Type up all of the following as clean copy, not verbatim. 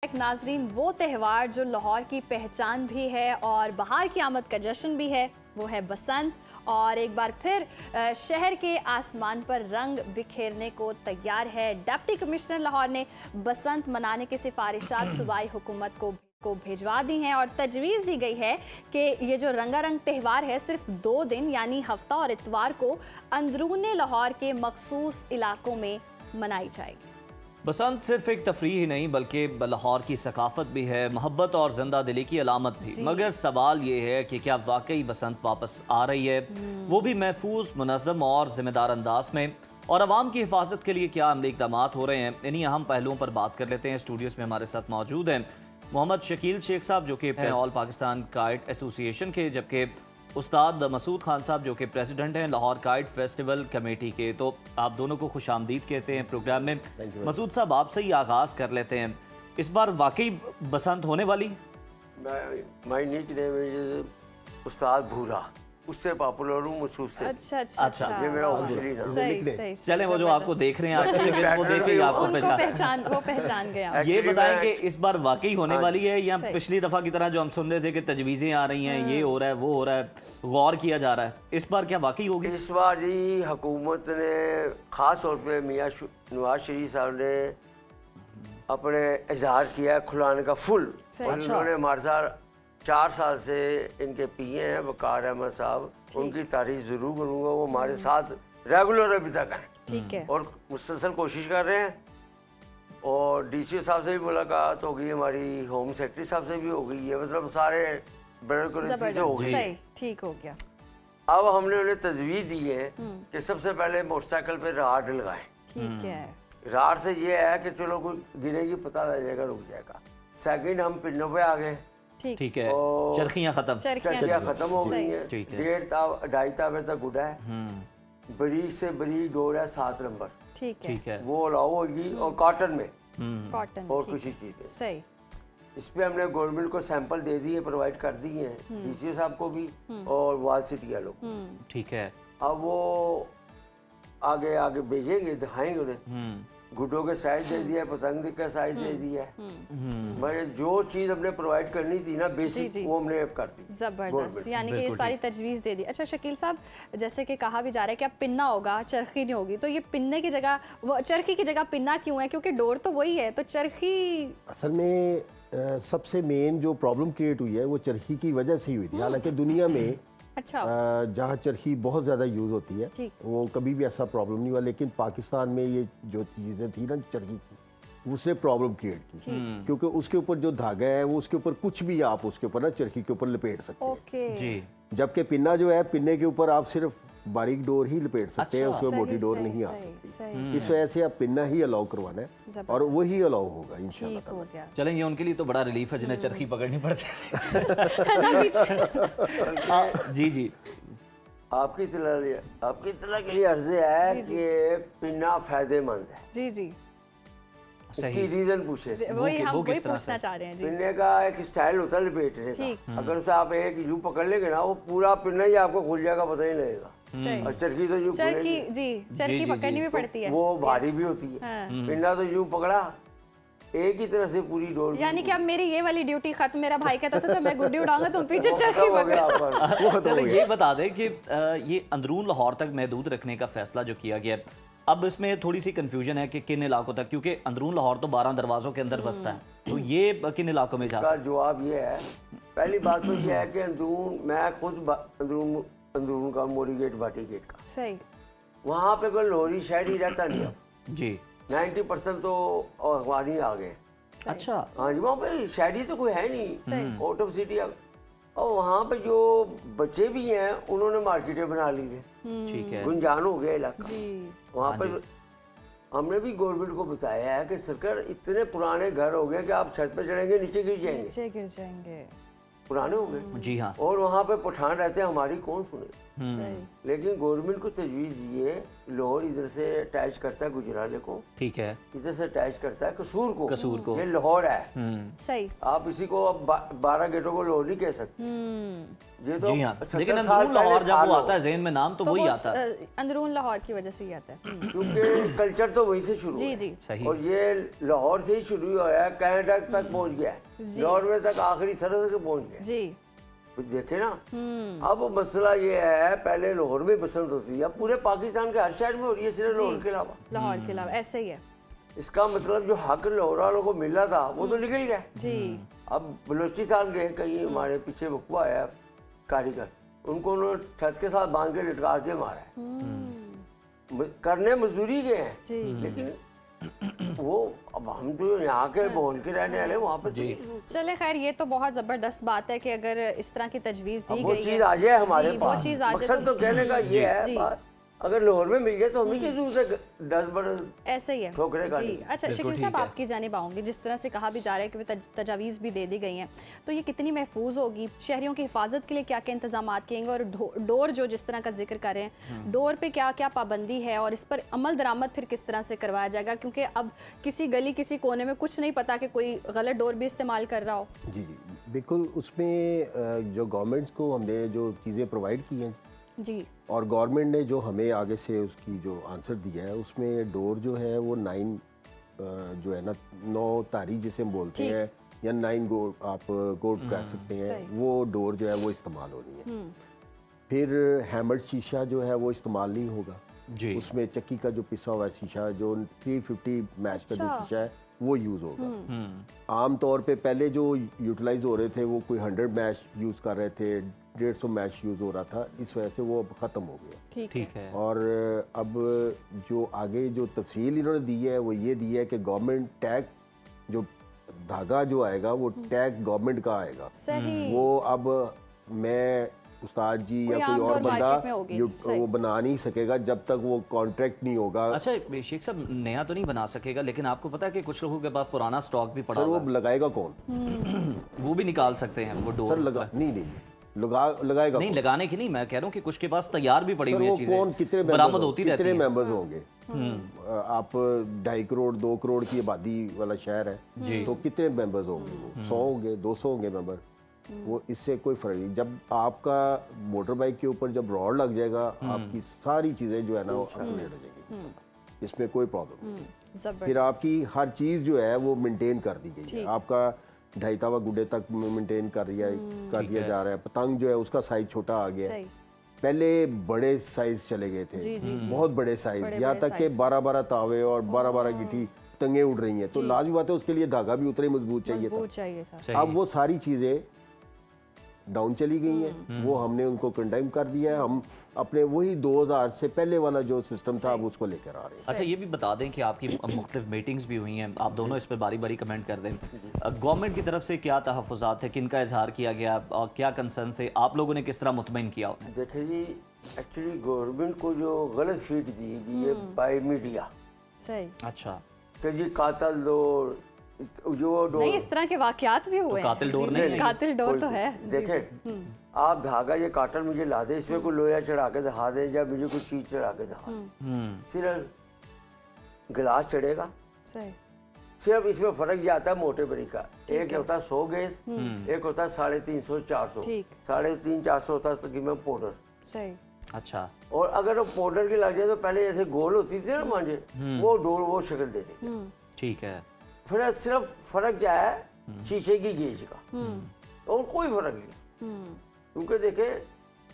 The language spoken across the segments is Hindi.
नाजरीन, वो त्यौहार जो लाहौर की पहचान भी है और बहार की आमद का जश्न भी है, वो है बसंत। और एक बार फिर शहर के आसमान पर रंग बिखेरने को तैयार है। डिप्टी कमिश्नर लाहौर ने बसंत मनाने की सिफारिशात सूबाई हुकूमत को भिजवा दी हैं और तजवीज़ दी गई है कि ये जो रंगारंग त्यौहार है सिर्फ 2 दिन यानी हफ्ता और इतवार को अंदरूने लाहौर के मखसूस इलाकों में मनाई जाएगी। बसंत सिर्फ एक तफरीह ही नहीं बल्कि लाहौर की सकाफत भी है, मोहब्बत और जिंदा दिली की अलामत भी। मगर सवाल ये है कि क्या वाकई बसंत वापस आ रही है, वो भी महफूज, मुनज़्ज़म और जिम्मेदार अंदाज में, और आवाम की हिफाजत के लिए क्या अमली इक़दाम हो रहे हैं। इन्हीं अहम पहलुओं पर बात कर लेते हैं। स्टूडियोज़ में हमारे साथ मौजूद हैं मोहम्मद शकील शेख साहब जो कि ऑल पाकिस्तान काइट एसोसिएशन के, जबकि उस्ताद मसूद खान साहब जो कि प्रेसिडेंट हैं लाहौर काइट फेस्टिवल कमेटी के। तो आप दोनों को खुश आमदीद कहते हैं प्रोग्राम में। मसूद साहब, आपसे ही आगाज़ कर लेते हैं, इस बार वाकई बसंत होने वाली? माय निकनेम इज उस्ताद भूरा, उससे पॉपुलर हूँ मसूद से। अच्छा, ये मेरा ऑफिशियली नाम। सही। चलें, वो जो आपको देख रहे हैं वो देख के आपको पहचान गया। ये बताएं कि इस बार वाकई होने वाली है या पिछली दफा की तरह जो हम सुन रहे थे कि तजवीज़ें आ रही हैं, ये हो रहा है, वो हो रहा है, गौर किया जा रहा है, इस बार क्या वाकई होगी? इस बार जी हुकूमत ने खास तौर पे मियाँ नवाज शरीफ साहब ने अपने इजहार किया खुलाने का फुल। उन्होंने हमारे साथ 4 साल से इनके पीए हैं वकार अहमद साहब, उनकी तारीफ ज़रूर करूँगा। वो हमारे साथ रेगुलर अभी तक हैं, ठीक है, और मुसलसल कोशिश कर रहे हैं। और डीसी साहब से भी मुलाकात हो गई, हमारी होम सेक्रेटरी साहब से भी हो गई है, मतलब सारे ब्यूरोक्रेसी से हो गई, ठीक हो गया। अब हमने उन्हें तजवीज़ दी है कि सबसे पहले मोटरसाइकिल पे राड लगाएं। ठीक है, राड से ये है कि चलो कोई गिरेगी पता लग जाएगा, रुक जाएगा। सेकंड, हम पिन्नों पे आ गए, ठीक है, चरखियाँ खत्म हो गई हैं। 1.5 तावे तक गुड़ा है, बरीक से बरीक डोर है 7 नंबर, ठीक है, वो अलाउ होगी। और कॉटन में और कुछ चीज़ें सही। इस पे हमने गवर्नमेंट को सैंपल दे दिए, प्रोवाइड कर दिए हैं, डीसी साहब को भी और वाल सिटी वालों को, ठीक है। अब वो आगे भेजेंगे, दिखाएंगे उन्हें। गुड्डों के साइज दे दिया है, पतंग का साइज दे दिया है, मतलब जो चीज़ हमने प्रोवाइड करनी थी ना बेसिक, वो हमने कर दी। ज़बरदस्त, यानी कि ये सारी तजवीज़ दे दी। अच्छा शकील साहब, जैसे कि कहा भी जा रहा है कि अब पिन्ना होगा, चरखी नहीं होगी, तो ये पिन्ने की जगह, वो चरखी की जगह पिन्ना क्यों है? क्योंकि डोर तो वही है, तो चरखी असल में सबसे मेन जो प्रॉब्लम क्रिएट हुई है वो चरखी की वजह से ही हुई थी। हालांकि दुनिया में जहाँ चरखी बहुत ज़्यादा यूज़ होती है वो कभी भी ऐसा प्रॉब्लम नहीं हुआ, लेकिन पाकिस्तान में ये जो चीज़ें थी ना चरखी की, उसने प्रॉब्लम क्रिएट की, क्योंकि उसके ऊपर जो धागा है वो उसके ऊपर कुछ भी आप उसके ऊपर ना चरखी के ऊपर लपेट सकते हैं, जबकि पिन्ना जो है, पिन्ने के ऊपर आप सिर्फ बारीक डोर ही लपेट सकते हैं, उसमें मोटी डोर नहीं आ सकती। इस वजह से आप पिन्ना ही अलाउ करवाना है और वही अलाउ होगा इंशाल्लाह। चलें, ये उनके लिए तो बड़ा रिलीफ है जिन्हें चरखी पकड़नी पड़ती है। जी, आपकी इत्तला के लिए अर्ज है कि पिन्ना फायदेमंद है। जी इसकी रीजन पूछे, वही हम पूछना चाह रहे हैं। पिन्ने का एक स्टाइल होता है लपेटने का, अगर उसे आप एक यूं पकड़ लेंगे ना, वो पूरा पिन्ना ही आपको खुल जाएगा, पता ही लगेगा। और चरखी तो यूं चरखी पकड़नी भी पड़ती है, वो भारी भी होती है। पिन्ना तो यूं पकड़ा एक ही तरह से पूरी डोर, यानी कि अब मेरी ये वाली ड्यूटी खत्म। मेरा भाई कहता था मैं गुड्डी उड़ाऊंगा, तुम पीछे चरखी पकड़ो। चलो ये बता दें कि ये अंदरून लाहौर तक महदूद रखने का फैसला जो किया गया, अब इसमें थोड़ी सी कंफ्यूजन है कि किन इलाकों तक, क्योंकि अंदरून लाहौर तो 12 दरवाजों के अंदर बसता है, तो ये किन इलाकों में जा सकता है? जवाब ये है, पहली बात तो ये है कि अंदरून, मैं खुद अंदरून का मोरी गेट भाटी गेट का, सही, वहाँ पे कोई लोहरी शहरी रहता नहीं जी, 90% तो अखबारी आ गए। अच्छा, हाँ जी, वहाँ पे शहरी तो कोई है नहीं, आउट ऑफ सिटी। और वहाँ पे जो बच्चे भी हैं उन्होंने मार्केटें बना ली है, ठीक है, गुंजान हो गया इलाका वहाँ पे। हमने भी गवर्नमेंट को बताया है कि सरकार इतने पुराने घर हो गए कि आप छत पे चढ़ेंगे नीचे गिर जाएंगे, पुराने हो गए जी। हाँ, और वहाँ पे पठान रहते हैं, हमारी कौन सुने। लेकिन गवर्नमेंट को तजवीज़ ये लाहौर इधर से अटैच करता है गुजराले को, ठीक है, इधर से अटैच करता है कसूर को, ये लाहौर है। सही, आप इसी को अब 12 गेटों को लाहौर नहीं कह सकते। ये तो लेकिन अंदरून लाहौर जब वो आता है ज़हन में नाम तो वही आता है, अंदरून लाहौर की वजह से ही आता है, क्योंकि कल्चर तो वहीं से शुरू जी जी सही, और ये लाहौर से ही शुरू हुआ है, कनाडा तक पहुंच गया है, नॉर्वे तक आखिरी सरहद तक पहुंच गया जी। देखे ना, अब मसला ये है, पहले लाहौर में बसंत होती है, अब पूरे पाकिस्तान के हर शहर में हो रही है, सिर्फ लाहौर के अलावा ऐसे ही है। इसका मतलब जो हक लाहौर वालों को मिला था वो तो निकल गया जी। अब बलोचिस्तान गए कहीं, हमारे पीछे वकवा है कारीगर, उनको उन्होंने छत के साथ बांध के लटका के मारा है, करने मजदूरी गए हैं, लेकिन वो अब हम तो यहाँ के बोल के रहने वाले वहाँ पे जी। चले खैर, ये तो बहुत जबरदस्त बात है कि अगर इस तरह की तजवीज़ दी गई है, चीज़ आ जाए हमारे पास, वो चीज़ आ जाए तो कहने का ये है, अगर लाहौर में मिल जाए तो हमें किसी से 10 बड़े ऐसे ही है जी। अच्छा शकील साहब, आपकी जानिब आऊँगी, जिस तरह से कहा भी जा रहा है कि तजावीज़ भी दे दी गई हैं, तो ये कितनी महफूज होगी, शहरियों की हिफाजत के लिए क्या क्या इंतजाम किएंगे, और डोर जो जिस तरह का जिक्र कर रहे हैं, डोर पे क्या क्या पाबंदी है और इस पर अमल दरामद फिर किस तरह से करवाया जाएगा, क्योंकि अब किसी गली किसी कोने में कुछ नहीं पता कि कोई गलत डोर भी इस्तेमाल कर रहा हो। जी जी बिल्कुल, उसमें जो गवर्नमेंट्स को हमने जो चीज़ें प्रोवाइड की हैं जी, और गवर्नमेंट ने जो हमें आगे से उसकी जो आंसर दिया है, उसमें डोर जो है वो 9 जो है ना 9 तारीख जिसे हम बोलते हैं, या 9 गोड आप गोड कह सकते हैं, वो डोर जो है वो इस्तेमाल होनी है। फिर हैमर्ड शीशा जो है वो इस्तेमाल नहीं होगा जी। उसमें चक्की का जो पिसा हुआ शीशा जो 350 मैच का जो शीशा है वो यूज़ होगा। आम तौर पे पहले जो यूटिलाइज हो रहे थे वो कोई 100 मैच यूज़ कर रहे थे, 150 मैच यूज़ हो रहा था, इस वजह से वो अब ख़त्म हो गया। ठीक है। और अब जो आगे जो तफसील इन्होंने दी है वो ये दी है कि गवर्नमेंट टैग जो धागा जो आएगा वो टैग गवर्नमेंट का आएगा। वो अब मैं उस्ताद जी या कोई और बंदा वो बना नहीं सकेगा जब तक वो कॉन्ट्रैक्ट नहीं होगा। अच्छा शेख साहब, नया तो नहीं बना सकेगा, लेकिन आपको पता है कि कुछ लोगों के पास पुराना स्टॉक भी पड़ा हुआ है। वो लगाएगा कौन? वो भी निकाल सकते हैं वो डोर। सर लगाएगा नहीं, लगाने की नहीं, मैं कह रहा हूँ कि कुछ के पास तैयार भी पड़ी हुई चीजें, कौन कितने बरामद होती रहती है। कितने मेंबर्स होंगे? आप 2.5 करोड़ 2 करोड़ की आबादी वाला शहर है, तो कितने मेंबर्स होंगे? वो 100 होंगे, 200 होंगे मेंबर। वो इससे कोई फर्क नहीं। जब आपका मोटर बाइक के ऊपर जब रॉड लग जाएगा, आपकी सारी चीजें जो है ना वो अपग्रेड हो जाएगी, इसमें कोई प्रॉब्लम नहीं। फिर आपकी हर चीज जो है वो मेंटेन कर दी गई है। आपका 2.5 तवा गुड्डे तक मेंटेन कर दिया जा रहा है। पतंग जो है उसका साइज छोटा आ गया है, पहले बड़े साइज चले गए थे, बहुत बड़े साइज, यहाँ तक के 12-12 तावे और 12-12 गिट्टी टंगे उड़ रही हैं, तो लाजमी बात है उसके लिए धागा भी उतने मजबूत चाहिए था। अब वो सारी चीजें डाउन चली गई हैं, वो हमने उनको कंडेम कर दिया है। हम अपने वही 2000 से पहले वाला जो सिस्टम था अब उसको लेकर आ रहे हैं। अच्छा, ये भी बता दें कि आपकी मुख्तलिफ मीटिंग्स भी हुई हैं, आप दोनों इस पर बारी बारी कमेंट कर दें। गवर्नमेंट की तरफ से क्या तहफ़्फ़ुज़ात है, किन का इजहार किया गया और क्या कंसर्न थे, आप लोगों ने किस तरह मुतमईन किया? देखिए जी, एक्चुअली गवर्नमेंट को जो गलत फीड दी गई है बाय मीडिया, सही, अच्छा, कि जी कातल डोर जो डोर नहीं, इस तरह के वाकयात भी हुए। कातिल डोर नहीं, कातिल डोर तो है। देखें, आप धागा ये काटल मुझे ला दे, इसमें कोई लोया चढ़ा के दिखा दे या मुझे कोई चीज चढ़ा के दिखा दे, सिर्फ गिलास चढ़ेगा। सिर्फ इसमें फर्क ये आता है मोटे बरीक का, एक होता है 100 गेज, एक होता है 350-400, 350-400 होता है तकरीबन पाउडर। सही, अच्छा, और अगर वो पाउडर की लग जाए तो पहले जैसे गोल होती थी ना मांझे, वो डोर वो शक्ल दे देगी। ठीक है। फिर सिर्फ फर्क क्या है शीशे की गेज का, और कोई फर्क नहीं। क्योंकि देखे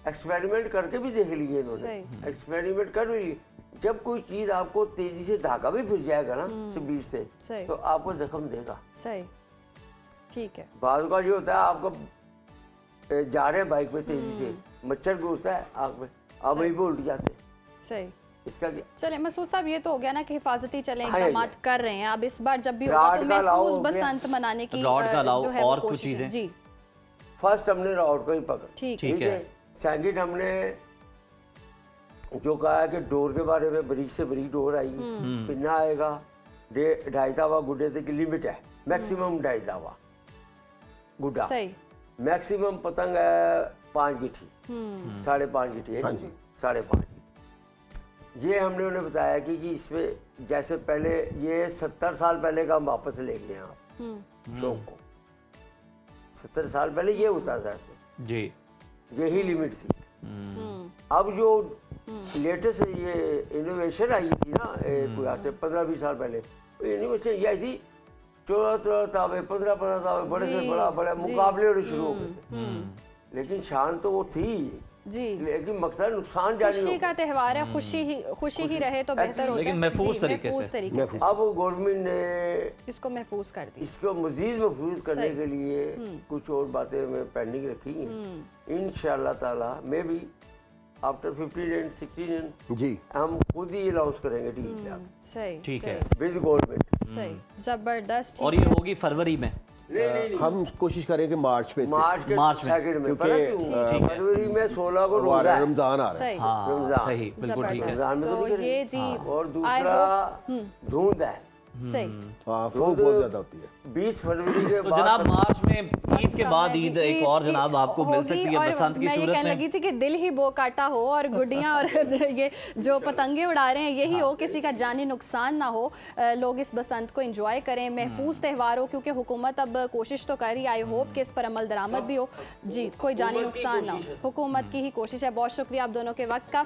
एक्सपेरिमेंट करके भी देख लिए इन्होंने, एक्सपेरिमेंट कर भी लिए। जब कोई चीज आपको तेजी से धागा भी फिर जाएगा ना स्पीड से, तो आपको जख्म देगा। सही, ठीक है। बाद का जो होता है, आपको जा रहे हैं बाइक पे तेजी से, मच्छर घुसता है आँख में, आप वहीं पे उल्ट जाते। सही, इसका चले मसूद साहब, ये तो हो गया ना कि हिफाजती चले इक़दाम कर रहे हैं। अब इस बार जब भी होगा तो महफूज बसंत मनाने की जो है और वो कुछ चीजें जी। फर्स्ट हमने राउट को ही पकड़, ठीक है। सेकंड हमने जो कहा है कि डोर के बारे में बरीक से बरीक डोर आएगी, पिन्ना आएगा, 2.5 तावा गुड्डे तक की लिमिट है, मैक्सिमम 2.5 तावा गुड्डा, सही, मैक्सिमम पतंग है 5 गिट्टी, 5.5 गिट्टी है, 5.5 गिट्टी। ये हमने उन्हें बताया कि इसमें जैसे पहले ये 70 साल पहले का हम वापस ले गए आप शौक को। 70 साल पहले ये होता था ऐसे जी, यही लिमिट थी। अब जो लेटेस्ट ये इनोवेशन आई थी ना कोई आज से 15-20 साल पहले, तो इनोवेशन ये आई थी 14 तावे, 15 तावे, बड़े से बड़ा मुकाबले होने शुरू हो गए थे। लेकिन शान तो वो थी जी, लेकिन मकसद नुकसान जानी खुशी का त्यौहार है, खुशी ही रहे तो बेहतर होता है, लेकिन महफूज तरीके से। अब गवर्नमेंट ने इसको महफूज कर दी, इसको मजीद महफूज करने के लिए कुछ और बातें में पेंडिंग रखी हैं। इंशाअल्लाह ताला मे बी आफ्टर 15 and 16 जी हम खुद ही अनाउंस करेंगे। सही, ठीक है, विद गवर्नमेंट। सही, जबरदस्त। और ये होगी फरवरी में। नहीं, हम कोशिश करेंगे मार्च में, सेकंड में, क्योंकि फरवरी में 16 को रमजान आ रहा है। रमजान, सही, बिल्कुल ठीक है। तो ये जी, और दूसरा धुंध है, सही, फॉग बहुत ज्यादा होती है 20 फरवरी के तो जनाब मार्च में ईद के बाद ईद एक और जनाब आपको मिल सकती है बसंत की सूरत में। कहने लगी थी कि दिल ही बो काटा हो और गुड्डियां और ये जो पतंगे उड़ा रहे हैं यही हो, किसी का जानी नुकसान ना हो, लोग इस बसंत को एंजॉय करें, महफूज त्यौहार हो, क्योंकि हुकूमत अब कोशिश तो कर रही है, आई होप कि इस पर अमल दरामद भी हो जी, कोई जानी नुकसान ना हो, हुकूमत की ही कोशिश है। बहुत शुक्रिया आप दोनों के वक्त का।